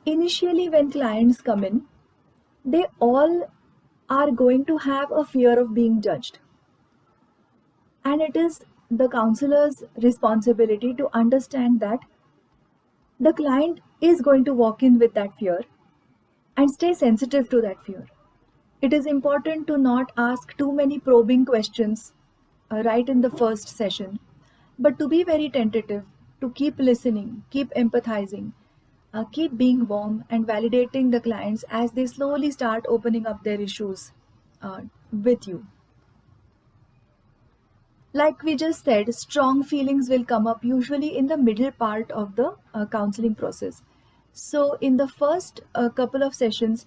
Initially, when clients come in, they all are going to have a fear of being judged. And it is the counselor's responsibility to understand that the client is going to walk in with that fear and stay sensitive to that fear. It is important to not ask too many probing questions right in the first session, but to be very tentative, to keep listening, keep empathizing, keep being warm and validating the clients as they slowly start opening up their issues with you. Like we just said, strong feelings will come up usually in the middle part of the counseling process. So, in the first couple of sessions,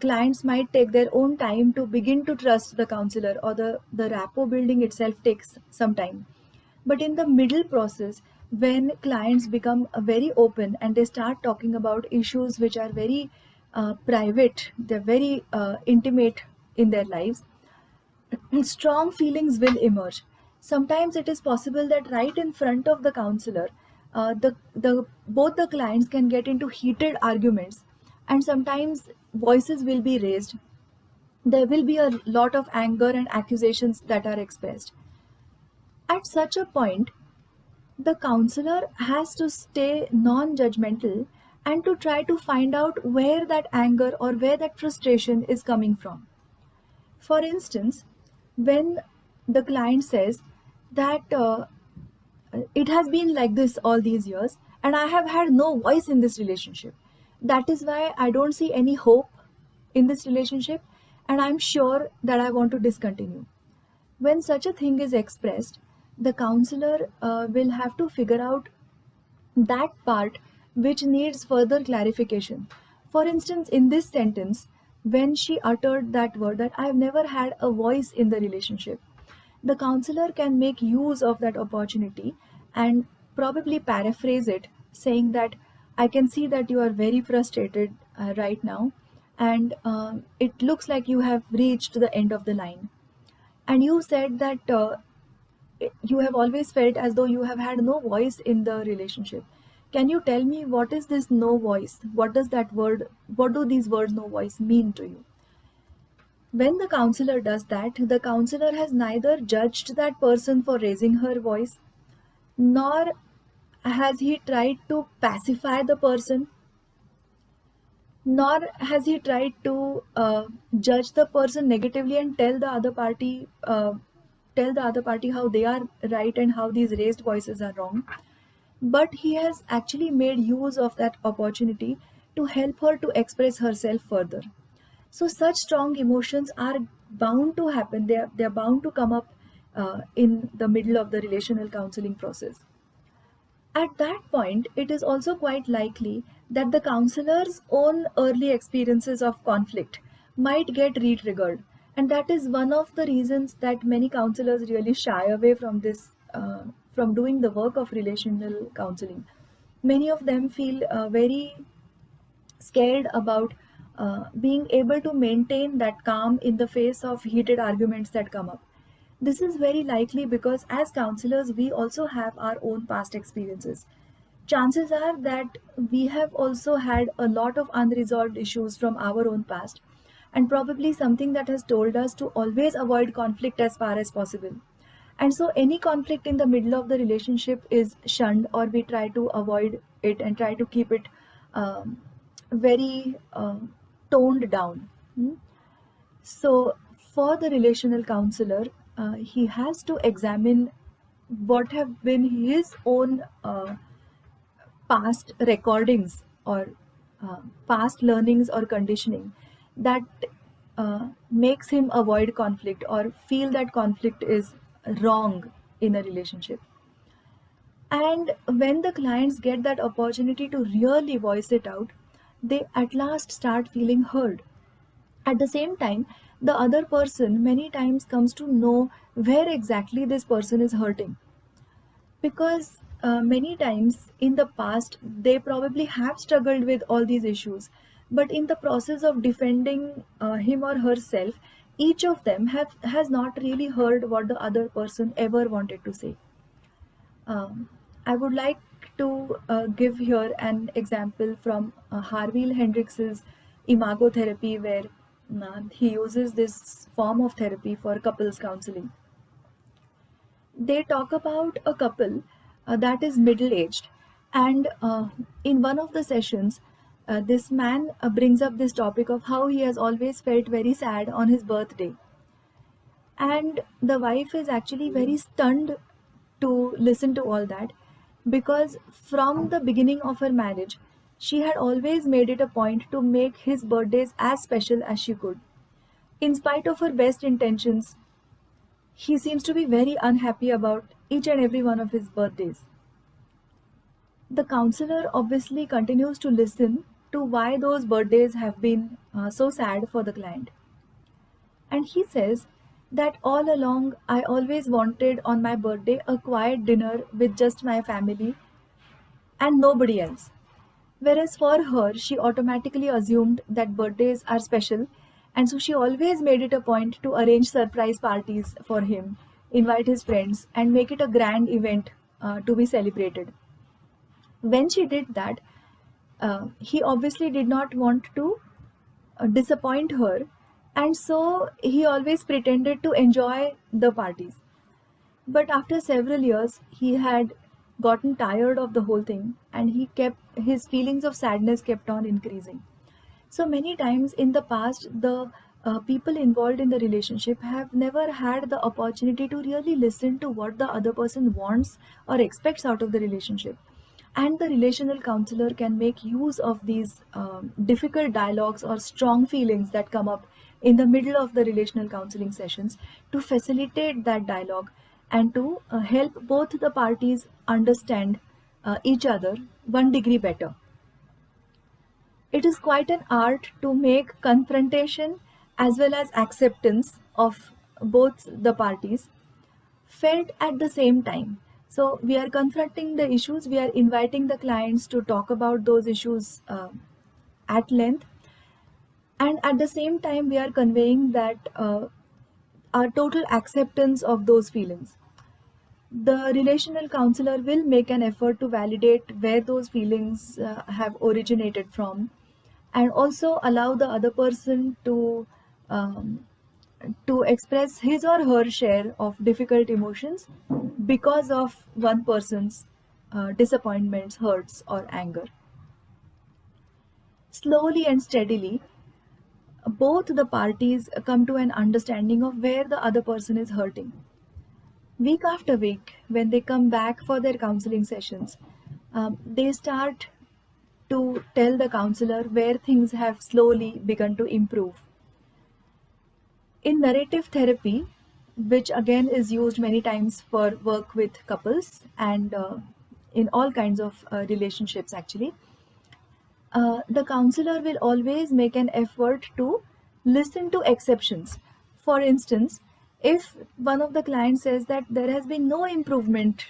clients might take their own time to begin to trust the counselor, or the rapport building itself takes some time. But in the middle process, when clients become very open and they start talking about issues which are very private, they're very intimate in their lives, strong feelings will emerge. Sometimes it is possible that right in front of the counselor, the both the clients can get into heated arguments, and sometimes voices will be raised. There will be a lot of anger and accusations that are expressed. At such a point, the counselor has to stay non-judgmental and to try to find out where that anger or where that frustration is coming from. For instance, when the client says that it has been like this all these years and I have had no voice in this relationship, that is why I don't see any hope in this relationship and I'm sure that I want to discontinue. When such a thing is expressed, the counselor will have to figure out that part which needs further clarification. For instance, in this sentence, when she uttered that word that I have never had a voice in the relationship, the counselor can make use of that opportunity and probably paraphrase it, saying that I can see that you are very frustrated right now, and it looks like you have reached the end of the line. And you said that you have always felt as though you have had no voice in the relationship. Can you tell me what is this no voice? What does that word, what do these words no voice mean to you? When the counselor does that, the counselor has neither judged that person for raising her voice, nor has he tried to pacify the person, nor has he tried to judge the person negatively and tell the other party how they are right and how these raised voices are wrong, but he has actually made use of that opportunity to help her to express herself further. So such strong emotions are bound to happen. They're bound to come up in the middle of the relational counseling process. At that point, it is also quite likely that the counselor's own early experiences of conflict might get re-triggered, and that is one of the reasons that many counselors really shy away from this, from doing the work of relational counseling. Many of them feel very scared about being able to maintain that calm in the face of heated arguments that come up. This is very likely because as counselors, we also have our own past experiences. Chances are that we have also had a lot of unresolved issues from our own past, and probably something that has told us to always avoid conflict as far as possible. And so, any conflict in the middle of the relationship is shunned, or we try to avoid it and try to keep it very toned down. Hmm? So, for the relational counselor, he has to examine what have been his own past recordings or past learnings or conditioning that makes him avoid conflict or feel that conflict is wrong in a relationship. And when the clients get that opportunity to really voice it out, they at last start feeling heard. At the same time, the other person many times comes to know where exactly this person is hurting, because many times in the past they probably have struggled with all these issues, but in the process of defending him or herself, each of them has not really heard what the other person ever wanted to say. um, I would like to give here an example from Harville Hendrix's imago therapy, where he uses this form of therapy for couples counseling. They talk about a couple that is middle aged, and in one of the sessions, this man brings up this topic of how he has always felt very sad on his birthday, and the wife is actually very stunned to listen to all that, because from the beginning of her marriage she had always made it a point to make his birthdays as special as she could. In spite of her best intentions, he seems to be very unhappy about each and every one of his birthdays. The counselor obviously continues to listen to why those birthdays have been so sad for the client. And he says that all along I always wanted on my birthday a quiet dinner with just my family and nobody else. Whereas for her, she automatically assumed that birthdays are special, and so she always made it a point to arrange surprise parties for him, invite his friends, and make it a grand event to be celebrated. When she did that, he obviously did not want to disappoint her, and so he always pretended to enjoy the parties. But after several years, he had gotten tired of the whole thing, and his feelings of sadness kept on increasing. So many times in the past, the people involved in the relationship have never had the opportunity to really listen to what the other person wants or expects out of the relationship. And the relational counselor can make use of these difficult dialogues or strong feelings that come up in the middle of the relational counseling sessions to facilitate that dialogue and to help both the parties understand each other 1 degree better. It is quite an art to make confrontation as well as acceptance of both the parties felt at the same time. So we are confronting the issues, we are inviting the clients to talk about those issues at length, and at the same time, we are conveying that our total acceptance of those feelings. The relational counselor will make an effort to validate where those feelings have originated from, and also allow the other person um, to express his or her share of difficult emotions because of one person's disappointments, hurts, or anger. Slowly and steadily, both the parties come to an understanding of where the other person is hurting. Week after week, when they come back for their counseling sessions, they start to tell the counselor where things have slowly begun to improve. In narrative therapy, which again is used many times for work with couples and in all kinds of relationships, actually, the counselor will always make an effort to listen to exceptions. For instance, if one of the clients says that there has been no improvement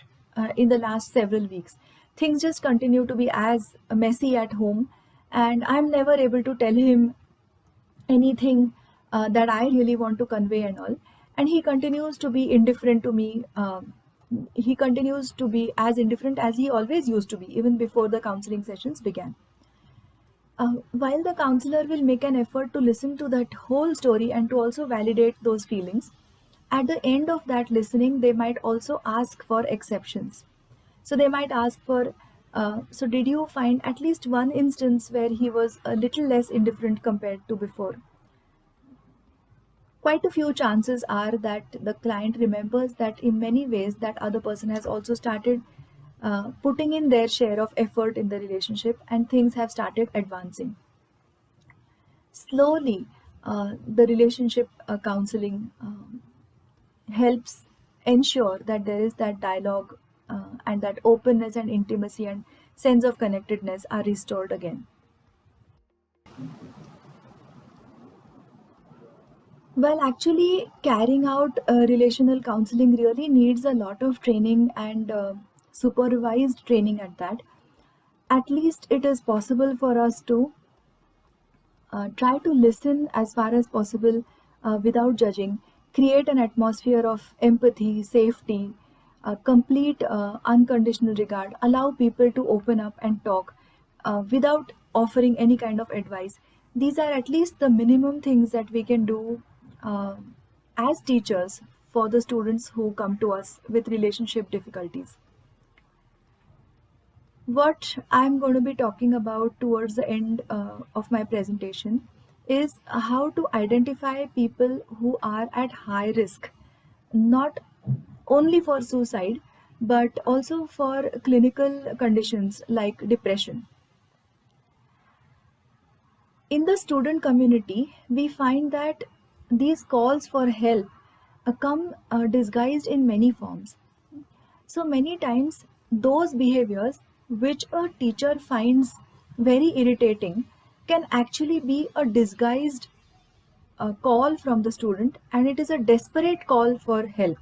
in the last several weeks, things just continue to be as messy at home, and I'm never able to tell him anything that I really want to convey and all, and he continues to be indifferent to me. He continues to be as indifferent as he always used to be, even before the counseling sessions began. While the counselor will make an effort to listen to that whole story and to also validate those feelings, at the end of that listening, they might also ask for exceptions. So they might ask for, so did you find at least one instance where he was a little less indifferent compared to before? Quite a few chances are that the client remembers that in many ways that other person has also started putting in their share of effort in the relationship, and things have started advancing. Slowly, the relationship counseling helps ensure that there is that dialogue and that openness and intimacy and sense of connectedness are restored again. Well, actually, carrying out relational counseling really needs a lot of training and supervised training at that. At least it is possible for us to try to listen as far as possible without judging, create an atmosphere of empathy, safety, complete unconditional regard, allow people to open up and talk without offering any kind of advice. These are at least the minimum things that we can do uh, as teachers for the students who come to us with relationship difficulties. What I'm going to be talking about towards the end of my presentation is how to identify people who are at high risk, not only for suicide, but also for clinical conditions like depression. In the student community, we find that these calls for help come disguised in many forms. So many times, those behaviors which a teacher finds very irritating can actually be a disguised call from the student, and it is a desperate call for help.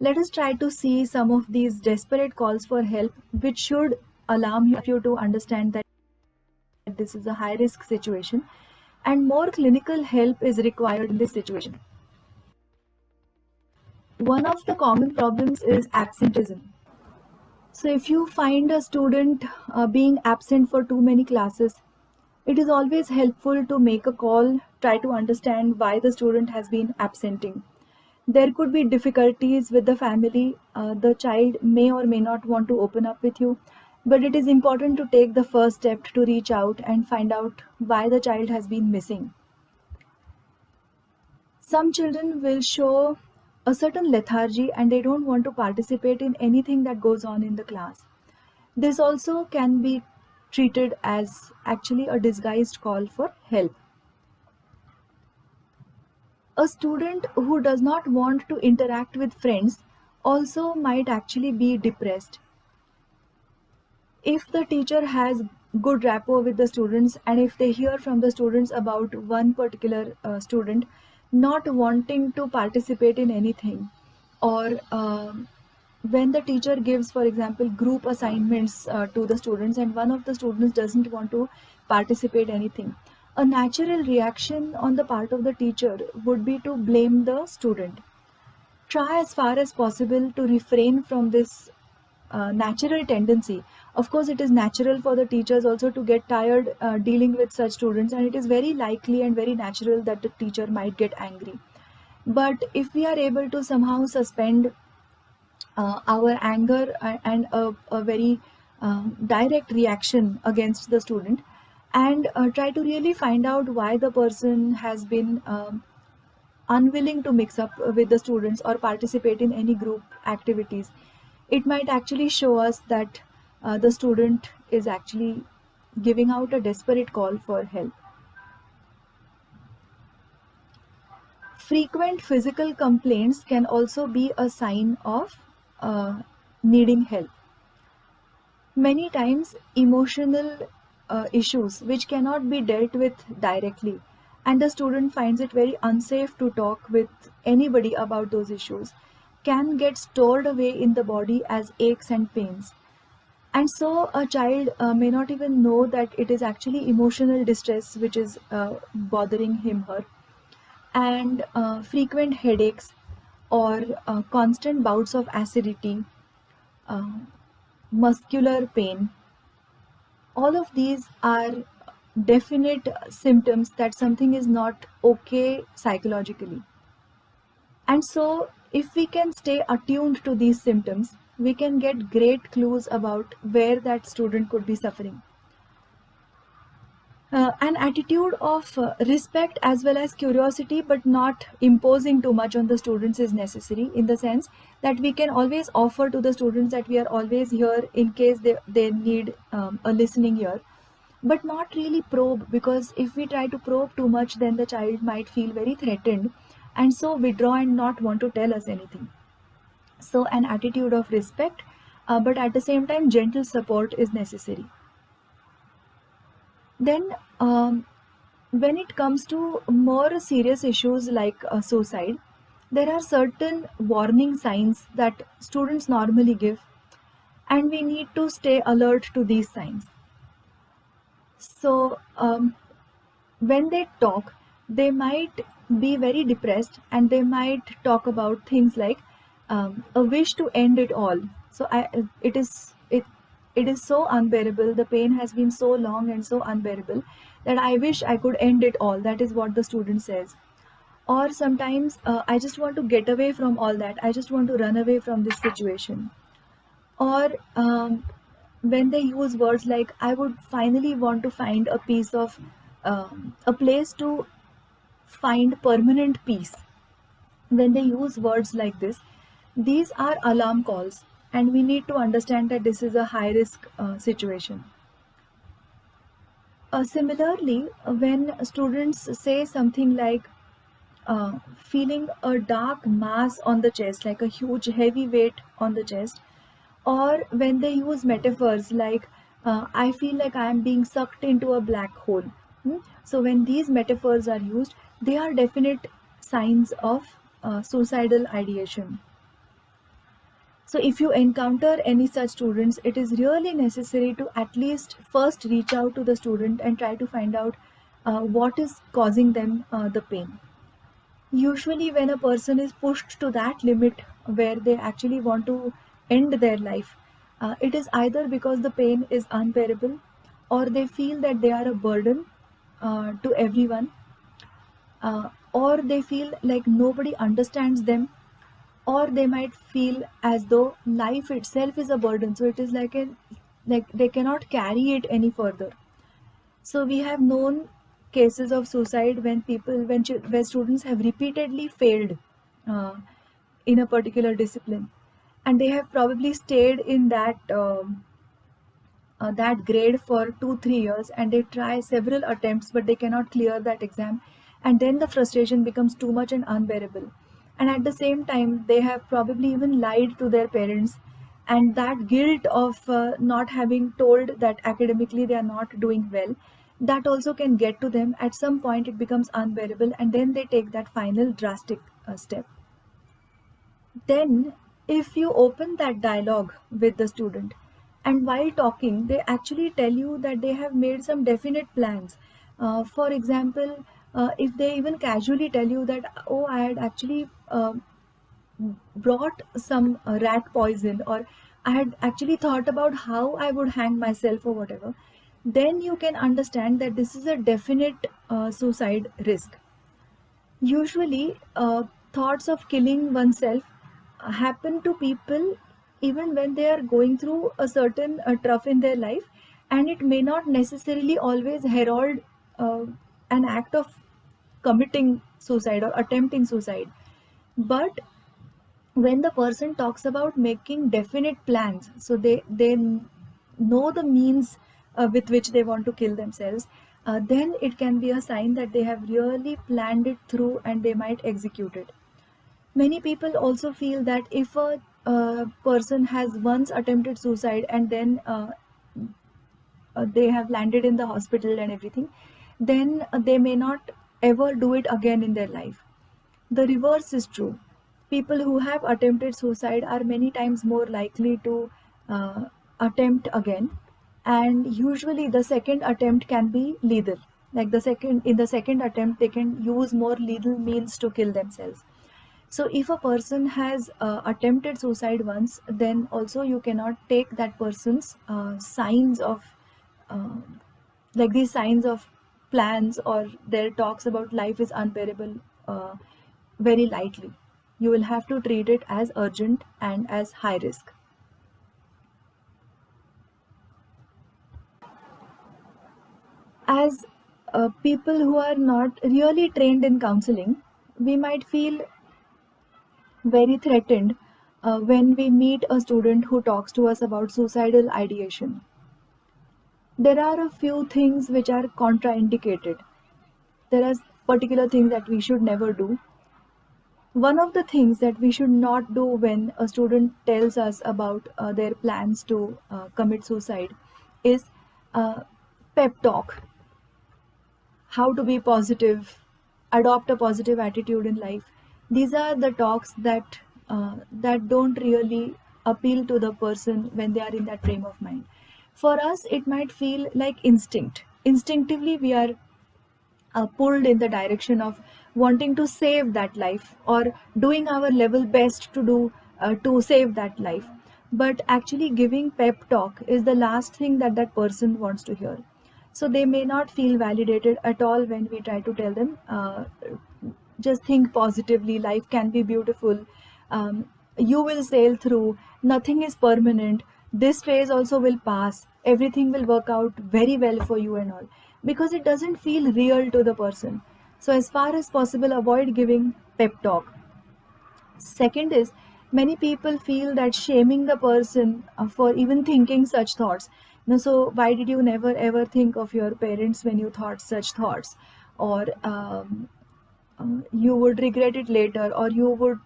Let us try to see some of these desperate calls for help, which should alarm you to understand that this is a high risk situation and more clinical help is required in this situation. One of the common problems is absenteeism. So, if you find a student being absent for too many classes, it is always helpful to make a call, try to understand why the student has been absenting. There could be difficulties with the family. The child may or may not want to open up with you, but it is important to take the first step to reach out and find out why the child has been missing. Some children will show a certain lethargy and they don't want to participate in anything that goes on in the class. This also can be treated as actually a disguised call for help. A student who does not want to interact with friends also might actually be depressed. If the teacher has good rapport with the students and if they hear from the students about one particular student not wanting to participate in anything, or when the teacher gives, for example, group assignments to the students and one of the students doesn't want to participate anything, a natural reaction on the part of the teacher would be to blame the student. Try as far as possible to refrain from this natural tendency. Of course, it is natural for the teachers also to get tired dealing with such students, and it is very likely and very natural that the teacher might get angry. But if we are able to somehow suspend our anger and a very direct reaction against the student, and try to really find out why the person has been unwilling to mix up with the students or participate in any group activities, it might actually show us that the student is actually giving out a desperate call for help. Frequent physical complaints can also be a sign of needing help. Many times, emotional issues which cannot be dealt with directly, and the student finds it very unsafe to talk with anybody about those issues, can get stored away in the body as aches and pains. And so, a child may not even know that it is actually emotional distress which is bothering him, her. And frequent headaches or constant bouts of acidity, uh, muscular pain, all of these are definite symptoms that something is not okay psychologically. And so, if we can stay attuned to these symptoms, we can get great clues about where that student could be suffering. An attitude of respect as well as curiosity, but not imposing too much on the students, is necessary, in the sense that we can always offer to the students that we are always here in case they need a listening ear, but not really probe, because if we try to probe too much, then the child might feel very threatened and so withdraw and not want to tell us anything. So, an attitude of respect, but at the same time, gentle support is necessary. Then, when it comes to more serious issues like suicide, there are certain warning signs that students normally give, and we need to stay alert to these signs. So, when they talk, they might be very depressed and they might talk about things like a wish to end it all. So it is so unbearable. The pain has been so long and so unbearable that I wish I could end it all. That is what the student says. Or sometimes I just want to get away from all that. I just want to run away from this situation. Or when they use words like, I would finally want to find a piece of a place to find permanent peace. When they use words like this, these are alarm calls, and we need to understand that this is a high risk situation. Similarly, when students say something like feeling a dark mass on the chest, like a huge heavy weight on the chest, or when they use metaphors like, I feel like I am being sucked into a black hole. So, when these metaphors are used, they are definite signs of suicidal ideation. So, if you encounter any such students, it is really necessary to at least first reach out to the student and try to find out what is causing them the pain. Usually, when a person is pushed to that limit where they actually want to end their life, it is either because the pain is unbearable, or they feel that they are a burden to everyone, or they feel like nobody understands them, or they might feel as though life itself is a burden. So it is like they cannot carry it any further. So we have known cases of suicide when when students have repeatedly failed uh, in a particular discipline, and they have probably stayed in that grade for 2 3 years, and they try several attempts but they cannot clear that exam, and then the frustration becomes too much and unbearable. And at the same time, they have probably even lied to their parents, and that guilt of not having told that academically they are not doing well, that also can get to them. At some point it becomes unbearable, and then they take that final drastic step. Then, if you open that dialogue with the student, and while talking, they actually tell you that they have made some definite plans. For example, if they even casually tell you that, oh, I had actually brought some rat poison, or I had actually thought about how I would hang myself, or whatever, then you can understand that this is a definite suicide risk. Usually, thoughts of killing oneself happen to people even when they are going through a certain trough in their life, and it may not necessarily always herald uh, an act of committing suicide or attempting suicide. But when the person talks about making definite plans, so they know the means with which they want to kill themselves, then it can be a sign that they have really planned it through and they might execute it. Many people also feel that if a person has once attempted suicide and then they have landed in the hospital and everything, then they may not ever do it again in their life. The reverse is true. People who have attempted suicide are many times more likely to uh, attempt again, and usually the second attempt can be lethal. Like in the second attempt, they can use more lethal means to kill themselves. So, if a person has attempted suicide once, then also you cannot take that person's signs of uh, like these signs of plans or their talks about life is unbearable very lightly. You will have to treat it as urgent and as high risk. As people who are not really trained in counseling, we might feel very threatened when we meet a student who talks to us about suicidal ideation. There are a few things which are contraindicated. There are particular things that we should never do. One of the things that we should not do when a student tells us about their plans to commit suicide is uh, pep talk, how to be positive, adopt a positive attitude in life. These are the talks that don't really appeal to the person when they are in that frame of mind. For us, it might feel like instinct. Instinctively, we are pulled in the direction of wanting to save that life, or doing our level best to do to save that life. But actually, giving pep talk is the last thing that that person wants to hear. So they may not feel validated at all when we try to tell them, just think positively, life can be beautiful, you will sail through, nothing is permanent, this phase also will pass, everything will work out very well for you and all, because it doesn't feel real to the person. So as far as possible, avoid giving pep talk. Second is, many people feel that shaming the person for even thinking such thoughts. So why did you never ever think of your parents when you thought such thoughts? Or you would regret it later, or you would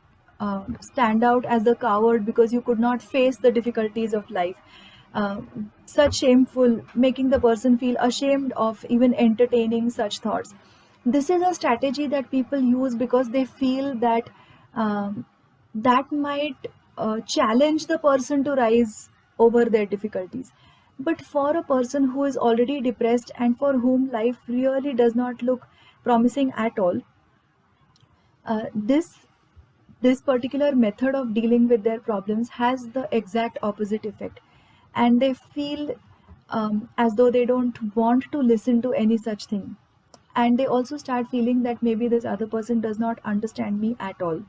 stand out as a coward because you could not face the difficulties of life. Uh, Such shameful, making the person feel ashamed of even entertaining such thoughts. This is a strategy that people use because they feel that um, that might challenge the person to rise over their difficulties. But for a person who is already depressed and for whom life really does not look promising at all, this particular method of dealing with their problems has the exact opposite effect, and they feel as though they don't want to listen to any such thing, and they also start feeling that maybe this other person does not understand me at all.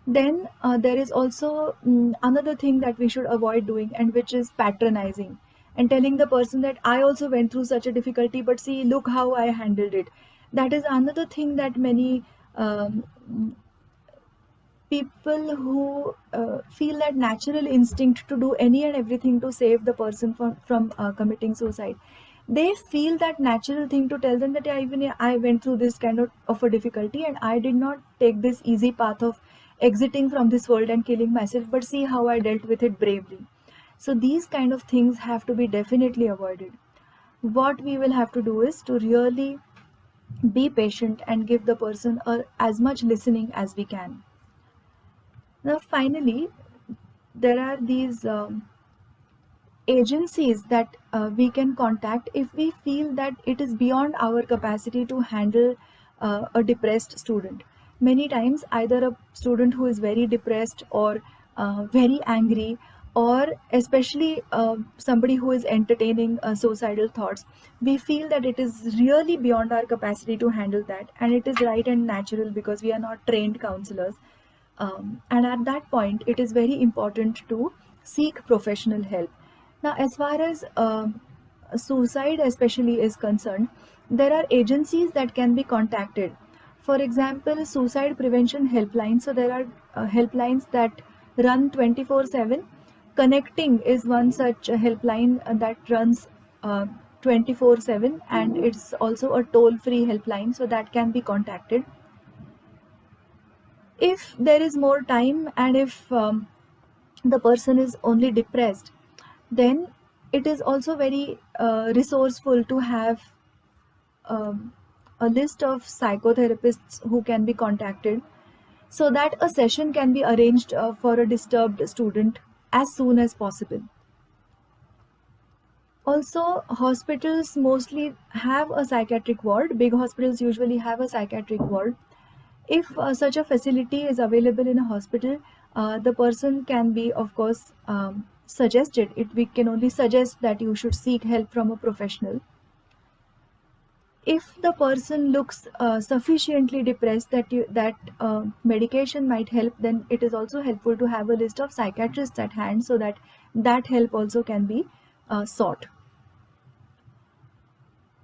Then there is also another thing that we should avoid doing, and which is patronizing and telling the person that I also went through such a difficulty, but see, look how I handled it. That is another thing that many um, people who feel that natural instinct to do any and everything to save the person from committing suicide, they feel that natural thing to tell them that, yeah, even I went through this kind of a difficulty and I did not take this easy path of exiting from this world and killing myself, but see how I dealt with it bravely. So these kind of things have to be definitely avoided. What we will have to do is to really be patient and give the person as much listening as we can. Now, finally, there are these agencies that we can contact if we feel that it is beyond our capacity to handle a depressed student. Many times, either a student who is very depressed or very angry, or especially somebody who is entertaining suicidal thoughts, we feel that it is really beyond our capacity to handle that, and it is right and natural because we are not trained counselors. And at that point, it is very important to seek professional help. Now, as far as suicide especially is concerned, there are agencies that can be contacted. For example, suicide prevention helplines. So there are helplines that run 24/7. Connecting is one such helpline that runs 24/7, and it's also a toll-free helpline, so that can be contacted. If there is more time, and if the person is only depressed, then it is also very resourceful to have um, a list of psychotherapists who can be contacted, so that a session can be arranged for a disturbed student as soon as possible. Also, hospitals mostly have a psychiatric ward. Big hospitals usually have a psychiatric ward. If such a facility is available in a hospital, the person can be, of course, suggested. We can only suggest that you should seek help from a professional. If the person looks sufficiently depressed that medication might help, then it is also helpful to have a list of psychiatrists at hand, so that that help also can be sought.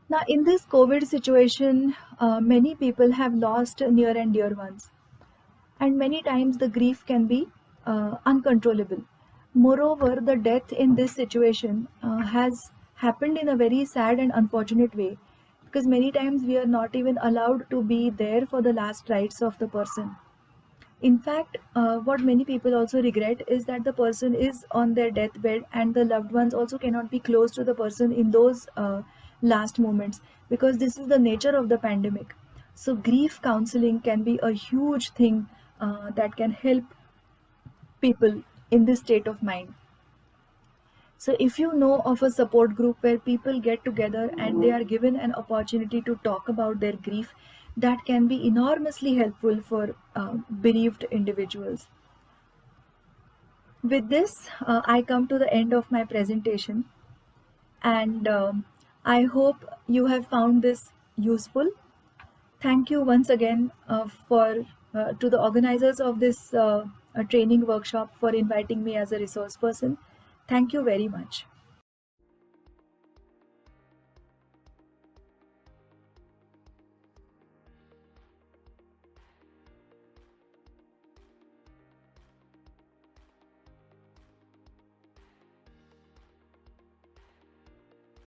Now, in this COVID situation, many people have lost near and dear ones, and many times the grief can be uncontrollable. Moreover, the death in this situation has happened in a very sad and unfortunate way, because many times we are not even allowed to be there for the last rites of the person. In fact, what many people also regret is that the person is on their deathbed and the loved ones also cannot be close to the person in those last moments, because this is the nature of the pandemic. So, grief counseling can be a huge thing that can help people in this state of mind. So, if you know of a support group where people get together and they are given an opportunity to talk about their grief, that can be enormously helpful for bereaved individuals. With this, I come to the end of my presentation, and I hope you have found this useful. Thank you once again for to the organizers of this training workshop for inviting me as a resource person. Thank you very much.